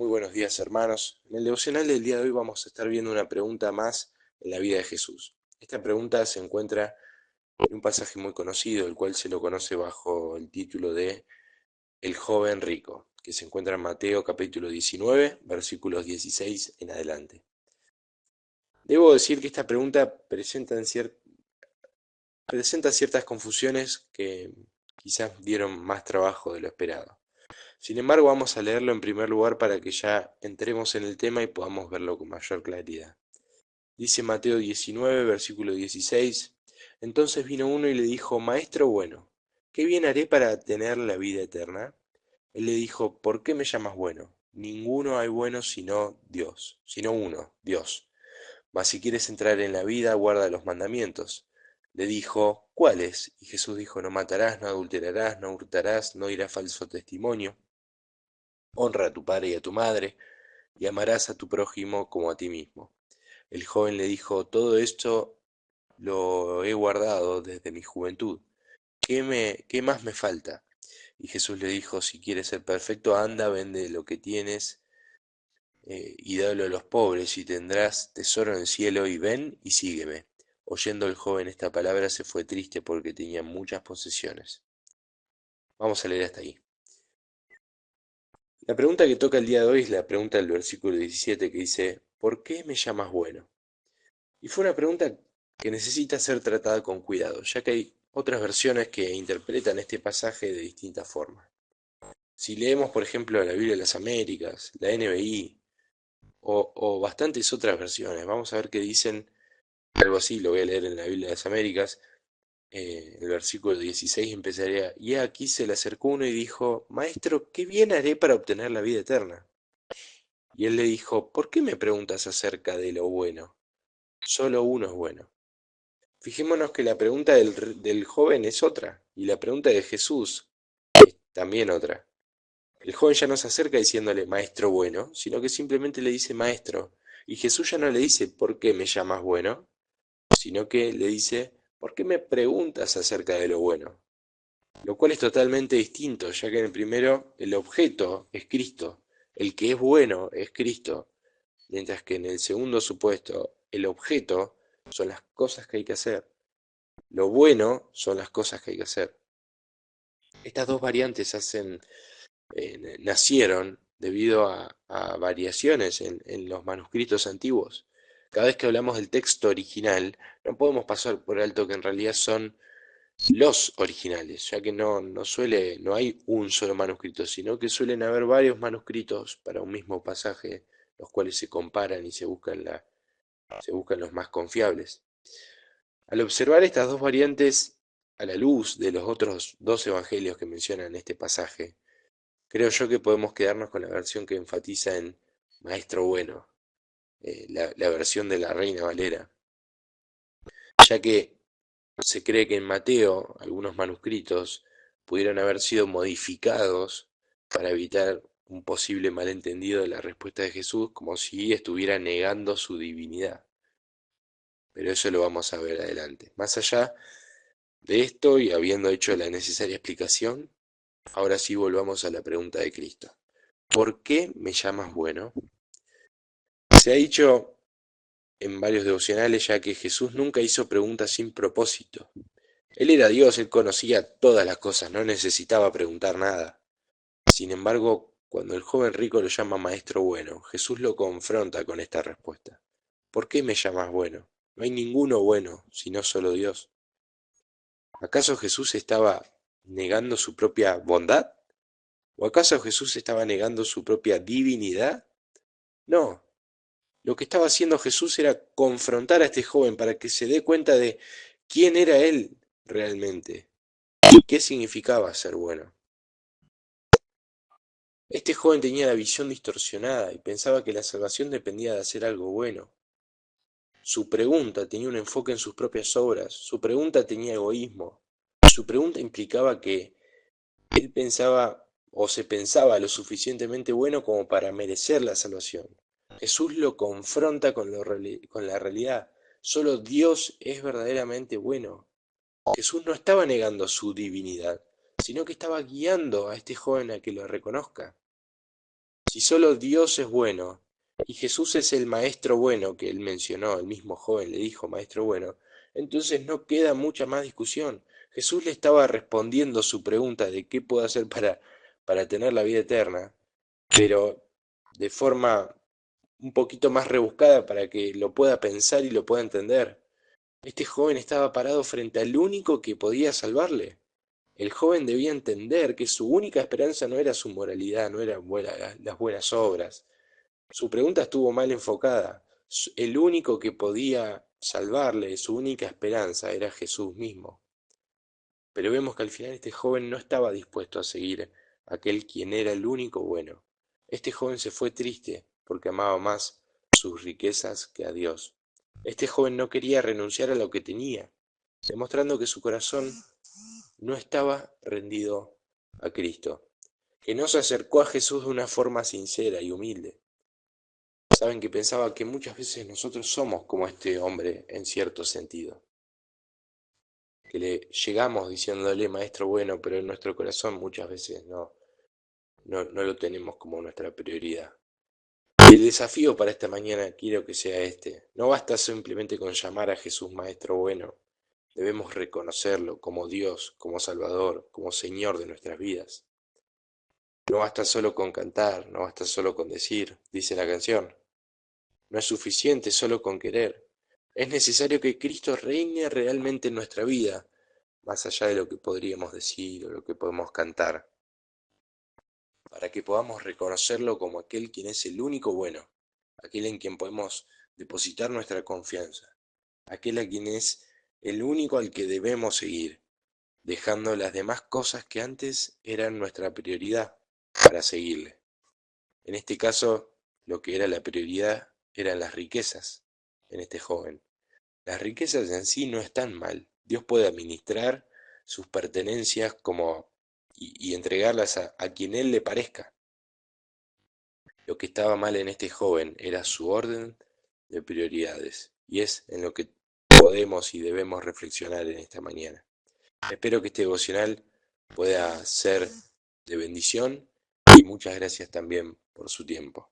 Muy buenos días, hermanos. En el devocional del día de hoy vamos a estar viendo una pregunta más en la vida de Jesús. Esta pregunta se encuentra en un pasaje muy conocido, el cual se lo conoce bajo el título de El joven rico, que se encuentra en Mateo capítulo 19, versículos 16 en adelante. Debo decir que esta pregunta presenta ciertas confusiones que quizás dieron más trabajo de lo esperado. Sin embargo, vamos a leerlo en primer lugar para que ya entremos en el tema y podamos verlo con mayor claridad. Dice Mateo 19, versículo 16, Entonces vino uno y le dijo, Maestro bueno, ¿qué bien haré para tener la vida eterna? Él le dijo, ¿por qué me llamas bueno? Ninguno hay bueno sino uno, Dios. Mas si quieres entrar en la vida, guarda los mandamientos. Le dijo, ¿cuáles? Y Jesús dijo, no matarás, no adulterarás, no hurtarás, no dirás falso testimonio. Honra a tu padre y a tu madre, y amarás a tu prójimo como a ti mismo. El joven le dijo, todo esto lo he guardado desde mi juventud. ¿Qué más me falta? Y Jesús le dijo, si quieres ser perfecto, anda, vende lo que tienes y dalo a los pobres, y tendrás tesoro en el cielo, y ven y sígueme. Oyendo el joven esta palabra se fue triste porque tenía muchas posesiones. Vamos a leer hasta ahí. La pregunta que toca el día de hoy es la pregunta del versículo 17 que dice, ¿por qué me llamas bueno? Y fue una pregunta que necesita ser tratada con cuidado, ya que hay otras versiones que interpretan este pasaje de distintas formas. Si leemos, por ejemplo, la Biblia de las Américas, la NBI o bastantes otras versiones, vamos a ver que dicen algo así, lo voy a leer en la Biblia de las Américas, el versículo 16 empezaría, y aquí se le acercó uno y dijo, Maestro, ¿qué bien haré para obtener la vida eterna? Y él le dijo, ¿por qué me preguntas acerca de lo bueno? Solo uno es bueno. Fijémonos que la pregunta del joven es otra, y la pregunta de Jesús es también otra. El joven ya no se acerca diciéndole maestro bueno, sino que simplemente le dice maestro. Y Jesús ya no le dice ¿por qué me llamas bueno? Sino que le dice ¿por qué me preguntas acerca de lo bueno? Lo cual es totalmente distinto, ya que en el primero el objeto es Cristo, el que es bueno es Cristo, mientras que en el segundo supuesto el objeto son las cosas que hay que hacer. Lo bueno son las cosas que hay que hacer. Estas dos variantes nacieron debido a variaciones en los manuscritos antiguos. Cada vez que hablamos del texto original, no podemos pasar por alto que en realidad son los originales, ya que no hay un solo manuscrito, sino que suelen haber varios manuscritos para un mismo pasaje, los cuales se comparan y se buscan los más confiables. Al observar estas dos variantes a la luz de los otros dos evangelios que mencionan este pasaje, creo yo que podemos quedarnos con la versión que enfatiza en Maestro Bueno, la versión de la Reina Valera, ya que se cree que en Mateo algunos manuscritos pudieron haber sido modificados para evitar un posible malentendido de la respuesta de Jesús, como si estuviera negando su divinidad. Pero eso lo vamos a ver adelante. Más allá de esto y habiendo hecho la necesaria explicación, ahora sí volvamos a la pregunta de Cristo. ¿Por qué me llamas bueno? Se ha dicho en varios devocionales ya que Jesús nunca hizo preguntas sin propósito. Él era Dios, él conocía todas las cosas, no necesitaba preguntar nada. Sin embargo, cuando el joven rico lo llama maestro bueno, Jesús lo confronta con esta respuesta. ¿Por qué me llamas bueno? No hay ninguno bueno, sino solo Dios. ¿Acaso Jesús estaba negando su propia bondad? ¿O acaso Jesús estaba negando su propia divinidad? No, lo que estaba haciendo Jesús era confrontar a este joven para que se dé cuenta de quién era él realmente y qué significaba ser bueno. Este joven tenía la visión distorsionada y pensaba que la salvación dependía de hacer algo bueno. Su pregunta tenía un enfoque en sus propias obras, su pregunta tenía egoísmo, su pregunta implicaba que él pensaba o se pensaba lo suficientemente bueno como para merecer la salvación. Jesús lo confronta con la realidad. Solo Dios es verdaderamente bueno. Jesús no estaba negando su divinidad, sino que estaba guiando a este joven a que lo reconozca. Si solo Dios es bueno y Jesús es el maestro bueno que él mencionó, el mismo joven le dijo maestro bueno, entonces no queda mucha más discusión. Jesús le estaba respondiendo su pregunta de qué puedo hacer para tener la vida eterna, pero de forma un poquito más rebuscada para que lo pueda pensar y lo pueda entender. Este joven estaba parado frente al único que podía salvarle. El joven debía entender que su única esperanza no era su moralidad, no eran las buenas obras. Su pregunta estuvo mal enfocada. El único que podía salvarle, su única esperanza, era Jesús mismo. Pero vemos que al final este joven no estaba dispuesto a seguir a aquel quien era el único bueno. Este joven se fue triste porque amaba más sus riquezas que a Dios. Este joven no quería renunciar a lo que tenía, demostrando que su corazón no estaba rendido a Cristo, que no se acercó a Jesús de una forma sincera y humilde. Saben que pensaba que muchas veces nosotros somos como este hombre en cierto sentido, que le llegamos diciéndole maestro bueno, pero en nuestro corazón muchas veces no lo tenemos como nuestra prioridad. Y el desafío para esta mañana quiero que sea este. No basta simplemente con llamar a Jesús maestro bueno, debemos reconocerlo como Dios, como Salvador, como Señor de nuestras vidas. No basta solo con cantar, no basta solo con decir, dice la canción. No es suficiente solo con querer. Es necesario que Cristo reine realmente en nuestra vida, más allá de lo que podríamos decir o lo que podemos cantar, para que podamos reconocerlo como aquel quien es el único bueno, aquel en quien podemos depositar nuestra confianza, aquel a quien es el único al que debemos seguir, dejando las demás cosas que antes eran nuestra prioridad para seguirle. En este caso, lo que era la prioridad eran las riquezas en este joven. Las riquezas en sí no están mal. Dios puede administrar sus pertenencias y entregarlas a quien Él le parezca. Lo que estaba mal en este joven era su orden de prioridades. Y es en lo que podemos y debemos reflexionar en esta mañana. Espero que este devocional pueda ser de bendición y muchas gracias también por su tiempo.